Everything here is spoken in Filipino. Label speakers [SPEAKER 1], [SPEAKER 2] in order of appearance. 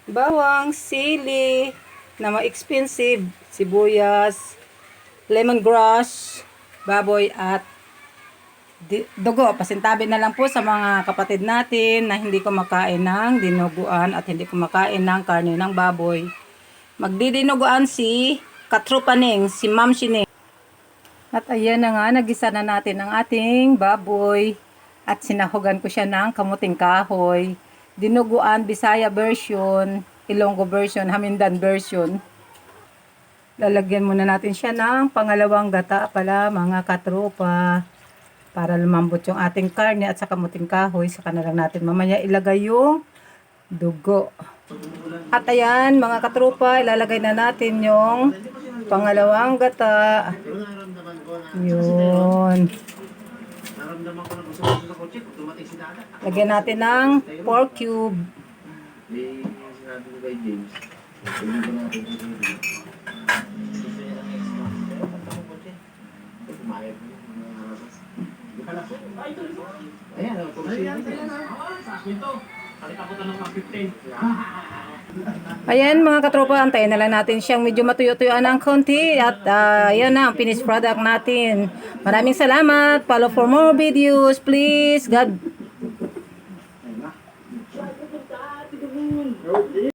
[SPEAKER 1] bawang, sili, na mga expensive, sibuyas, lemongrass, baboy at dugo. Pasintabi na lang po sa mga kapatid natin na hindi kumakain ng dinuguan at hindi kumakain ng karne ng baboy. Magdidinuguan si Katrupaning, si Ma'am Shining. At ayan na nga, nagisa na natin ang ating baboy at sinahugan ko siya ng kamuting kahoy. Dinuguan, Bisaya version, Ilonggo version, Hamindan version. Lalagyan muna natin siya ng pangalawang gata pala mga katropa para lumambot yung ating karne at sa kamuting kahoy. Saka na lang natin mamaya ilagay yung dugo. At ayan mga katropa, ilalagay na natin yung pangalawang gata. Yun. Lagyan natin ng 4 cube. Ayan mga katropa, antayin na lang natin siyang medyo matuyo-tuyuan ng konti at yan na ang finished product natin. Maraming salamat. Follow for more videos please. God